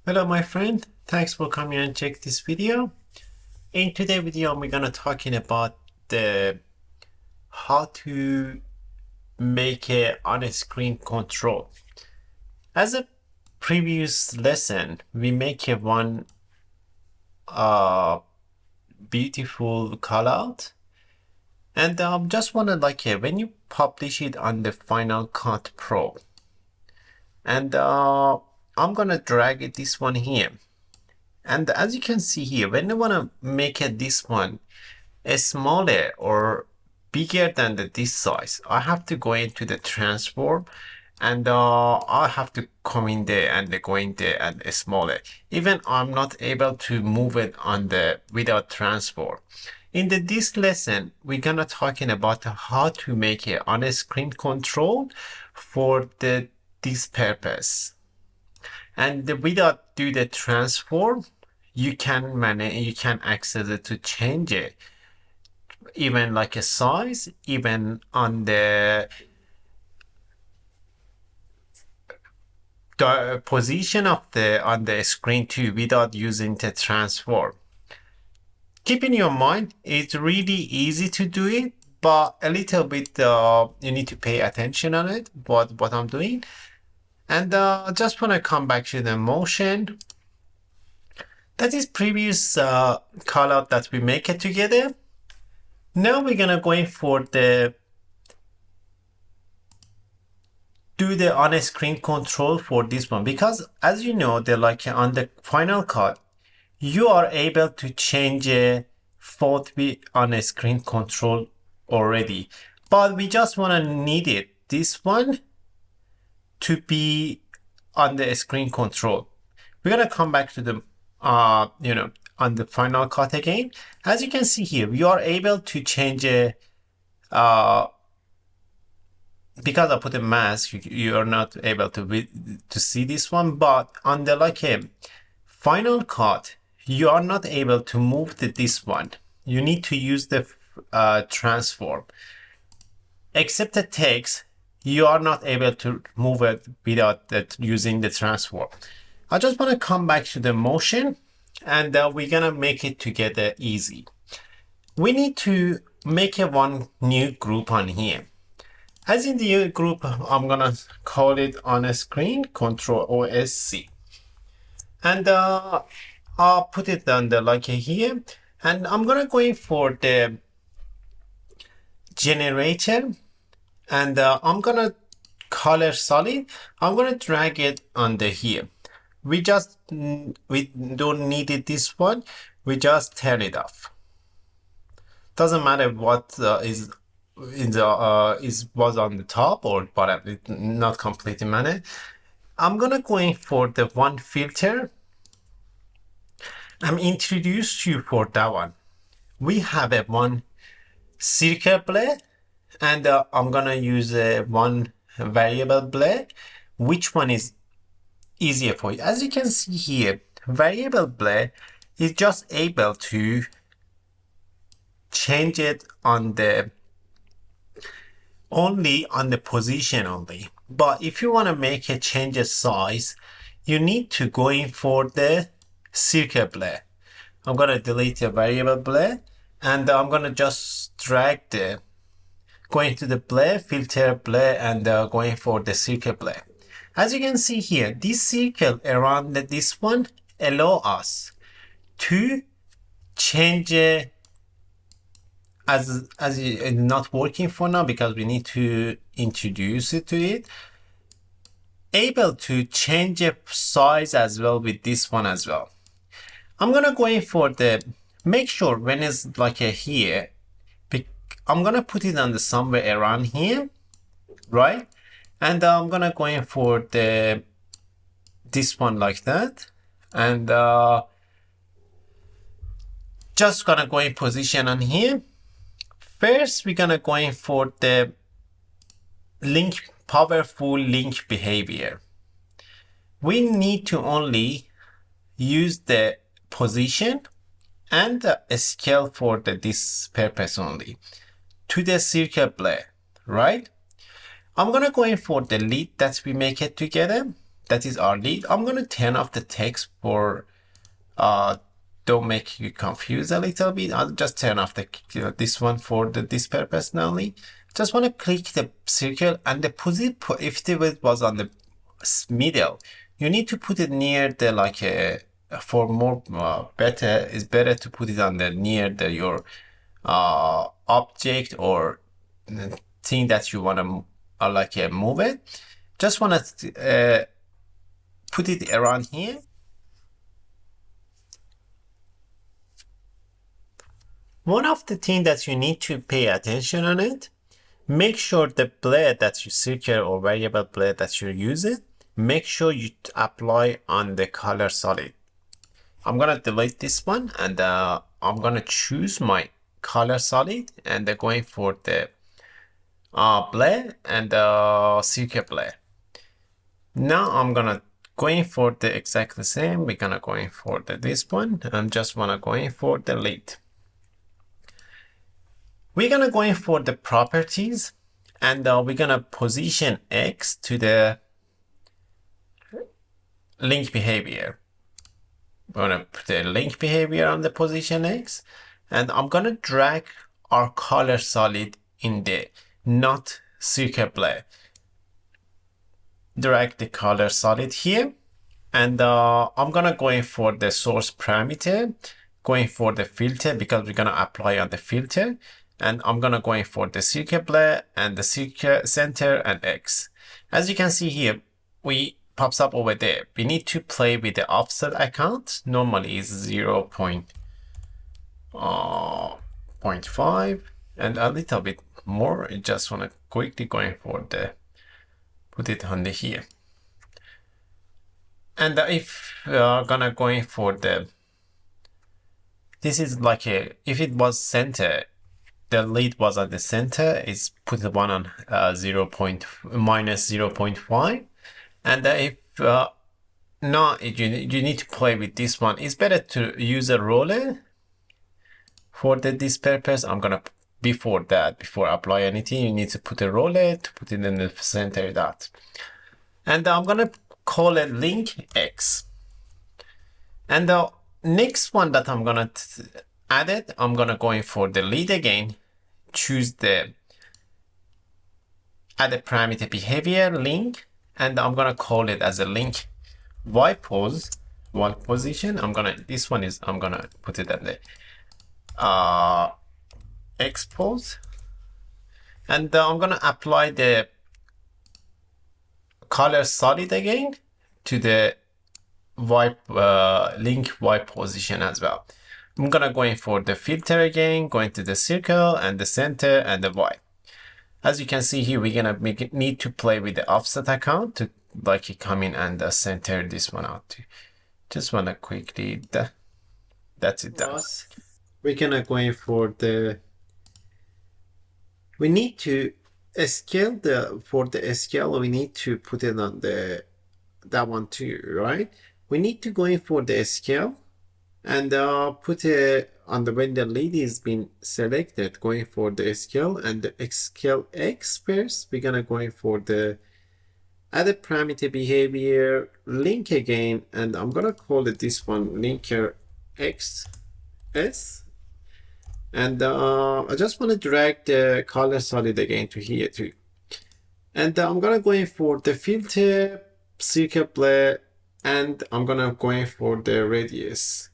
Hello my friend, thanks for coming and check this video. In today's video we're gonna talking about the how to make a on-screen control. As a previous lesson, we make a one beautiful callout, and just wanna when you publish it on the Final Cut Pro, and I'm gonna drag it this one here. And as you can see here, when I want to make it this one a smaller or bigger than this size, I have to go into the transform, and I have to come in there and go in there and smaller. Even I'm not able to move it on the without transform. In this lesson, we're gonna talking about how to make a on-screen control for this purpose. And without do the transform, you can manage, you can access it to change it, even like a size, even on the position of on the screen too, without using the transform. Keep in your mind, it's really easy to do it, but a little bit you need to pay attention on it, what I'm doing. And just want to come back to the motion. That is previous call out that we make it together. Now we're gonna go in for do the on-screen control for this one, because as you know, on the Final Cut, you are able to change a font be on-screen control already, but we just wanna need it this one to be on the screen control. We're gonna come back to the on the Final Cut again. As you can see here, we are able to change a because I put a mask, you are not able to see this one, but on the Final Cut, you are not able to move this one. You need to use the transform. Except the text, you are not able to move it without using the transform. I just want to come back to the motion, and we're gonna make it together easy. We need to make one new group on here. As in the group, I'm gonna call it on-screen control OSC, and I'll put it under here, and I'm gonna go in for the generator, and I'm gonna color solid. I'm gonna drag it under here. We don't need it this one. We just turn it off. Doesn't matter what is in the was on the top or bottom. It not completely matter. I'm gonna go in for the one filter. I'm introduced you for that one. We have a one circle blur, and I'm gonna use a one variable blur. Which one is easier for you? As you can see here, variable blur is just able to change it on the only on the position only. But if you want to make a change of size, you need to go in for the circle blur. I'm gonna delete the variable blur, and I'm gonna just drag going to the blur, filter blur, and going for the circle blur. As you can see here, this circle around this one allow us to change as it's not working for now because we need to introduce it to it. Able to change a size as well with this one as well. I'm gonna go in for the make sure when it's here, I'm gonna put it on the somewhere around here, right? And I'm gonna go in for this one like that, and just gonna go in position on here. First, we're gonna go in for the powerful link behavior. We need to only use the position and a scale for this purpose only to the circle blur, right? I'm gonna go in for the lead that we make it together. that is our lead. I'm gonna turn off the text for don't make you confused a little bit. I'll just turn off the this one for this purpose only. Just want to click the circle and the position. If it was on the middle, you need to put it near the like for more better. It's better to put it on the near the your object or thing that you want to like move it. Just want to put it around here. One of the things that you need to pay attention on it, make sure the blade that you circle or variable blade that you're using, make sure you apply on the color solid. I'm gonna delete this one and I'm gonna choose my color solid and going for the blade and circle blade. Now I'm gonna going for the exactly same. We're gonna going for this one and just wanna going for the lead. We're gonna go in for the properties and we're gonna position X to the link behavior. We're gonna put the link behavior on the position X and I'm gonna drag our color solid in there, not circle blade. Drag the color solid here and I'm gonna go in for the source parameter, going for the filter because we're gonna apply on the filter. And I'm gonna go in for the circle blade and the circle center and X. As you can see here, we pops up over there. We need to play with the offset account. Normally is 0.5 and a little bit more. I just wanna quickly go in for the put it on the here. And if we're gonna go in for the this is like a if it was center. The lead was at the center, is put the one on minus 0.5. And if not, you need to play with this one. It's better to use a roller for this purpose. I'm gonna, before apply anything, you need to put a roller to put it in the center dot. And I'm gonna call it link X. And the next one that I'm gonna add it, I'm gonna go in for the lead again, choose the add a parameter behavior link, and I'm gonna call it as a link y position. I'm gonna put it at the x pose, and I'm gonna apply the color solid again to the link y position as well. I'm gonna go in for the filter again, going to the circle and the center and the Y. As you can see here, we're gonna need to play with the offset account to like come in and center this one out too. Just wanna quickly, that's it done. We're gonna go in for we need to scale for the scale, we need to put it on that one too, right? We need to go in for the scale and put it on when the lead is been selected, going for the scale and the scale X first. We're gonna go in for the add a parameter behavior link again, and I'm gonna call it this one linker XS. And I just want to drag the color solid again to here too. And I'm gonna go in for the filter, circle blade, and I'm gonna go in for the radius.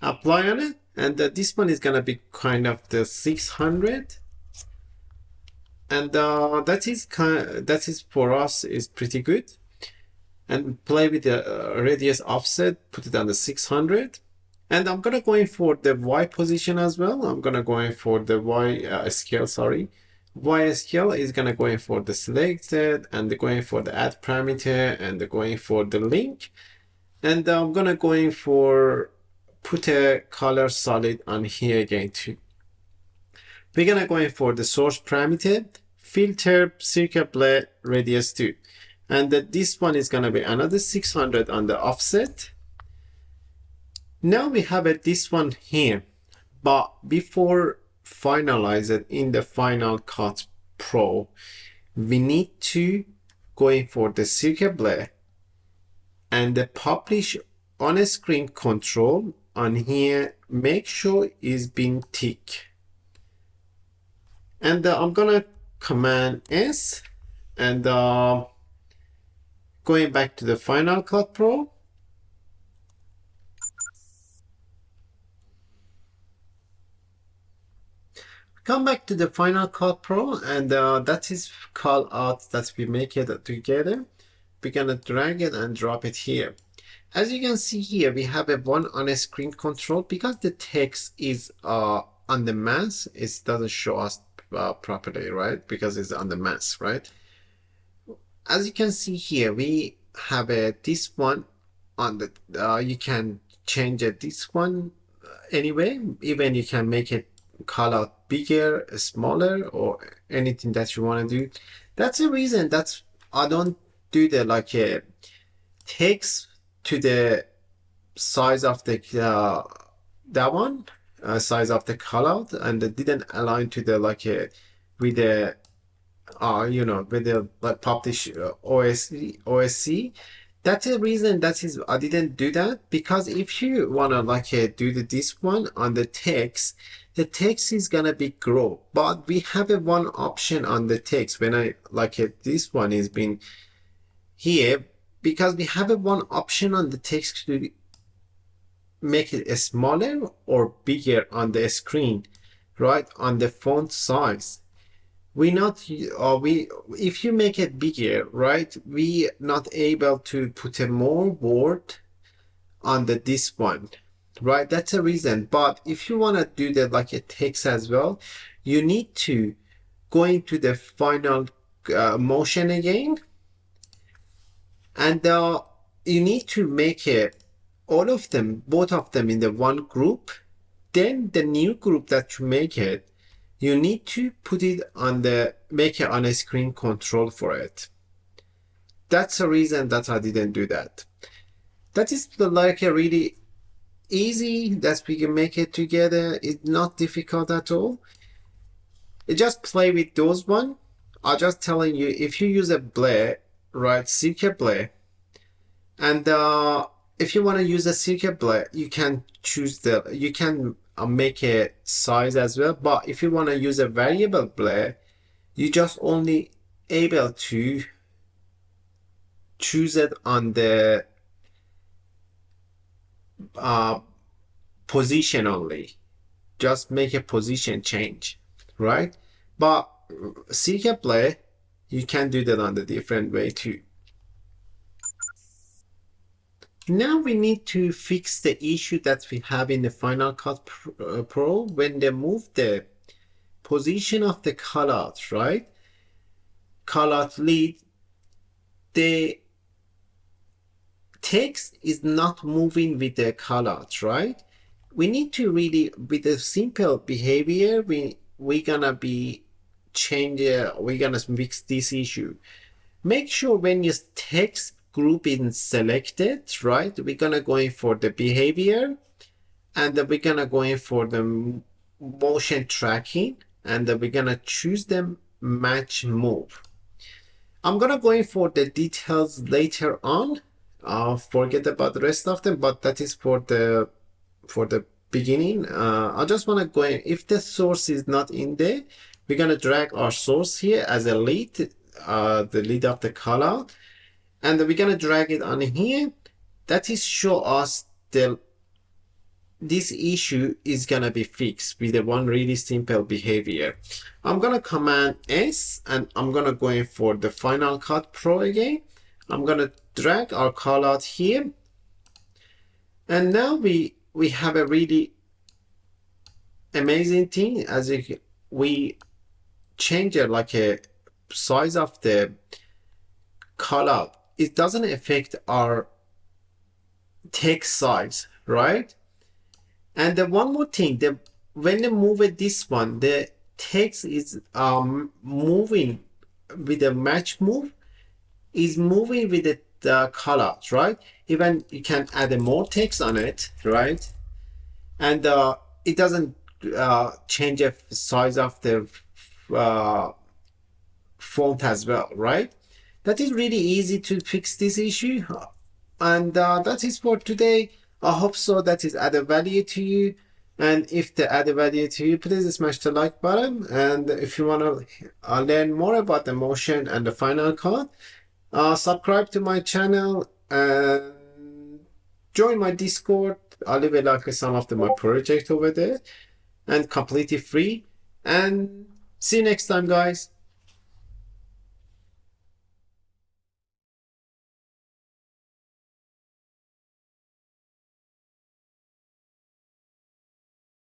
Apply on it, and this one is gonna be kind of the 600. And that is for us is pretty good. And play with the radius offset, put it on the 600. And I'm gonna go in for the Y position as well. I'm gonna go in for the Y scale, sorry. Y scale is gonna go in for the selected and going for the add parameter and going for the link. And I'm gonna go in for put a color solid on here again too. We're gonna go in for the source parameter, filter, circle blade, radius 2. And this one is gonna be another 600 on the offset. Now we have this one here, but before finalize it in the Final Cut Pro, we need to go in for the circle blade and the publish on screen control on here, make sure is being ticked. And I'm gonna command S and going back to the Final Cut Pro. Come back to the Final Cut Pro, and that is call out that we make it together. We're gonna drag it and drop it here. As you can see here, we have a one on a screen control because the text is on the mask. It doesn't show us properly, right? Because it's on the mask, right? As you can see here, we have this one on the. You can change this one anyway. Even you can make it call out bigger, smaller, or anything that you want to do. That's the reason that's I don't do the like a text to the size of the that one size of the callout, and it didn't align to the like a with the with the like publish OSC. That's the reason that is I didn't do that, because if you wanna like do this one on the text is gonna be grow, but we have a one option on the text when I like this one is been here, because we have a one option on the text to make it smaller or bigger on the screen, right? On the font size. We not we if you make it bigger, right? We not able to put a more word on this one, right? That's a reason. But if you want to do that like a text as well, you need to go into the final motion again, and you need to make it all of them, both of them in the one group. Then the new group that you make it, you need to put it on the make it on a screen control for it. That's the reason that I didn't do that. That is like a really easy that we can make it together. It's not difficult at all. You just play with those one. I'm just telling you, if you use a blade, right, circuit blade, and if you want to use a circuit blade, you can choose you can make a size as well. But if you want to use a variable blade, you just only able to choose it on the position only. Just make a position change, right? But circuit blade, you can do that on the different way too. Now we need to fix the issue that we have in the Final Cut Pro when they move the position of the callout, right? Callout lead, the text is not moving with the callout, right? We need to really, with a simple behavior, we're gonna be we're gonna fix this issue. Make sure when your text group is selected, right? We're gonna go in for the behavior, and then we're gonna go in for the motion tracking, and then we're gonna choose the match move. I'm gonna go in for the details later on. Forget about the rest of them, but that is for the beginning. I just want to go in. If the source is not in there, we're gonna drag our source here as a lead, the lead of the callout, and we're gonna drag it on here. That is show us this issue is gonna be fixed with the one really simple behavior. I'm gonna command S, and I'm gonna go in for the Final Cut Pro again. I'm gonna drag our callout here, and now we have a really amazing thing. As we change it like a size of the callout, it doesn't affect our text size, right? And the one more thing, when they move it this one, the text is moving with the match move, is moving with the callout, right? Even you can add more text on it, right? And it doesn't change the size of the font as well, right? That is really easy to fix this issue. And that is for today. I hope so that is added value to you. And if they added value to you, please smash the like button. And if you want to learn more about the motion and the final cut, subscribe to my channel and join my Discord. I'll leave it like some of my project over there and completely free. And see you next time, guys.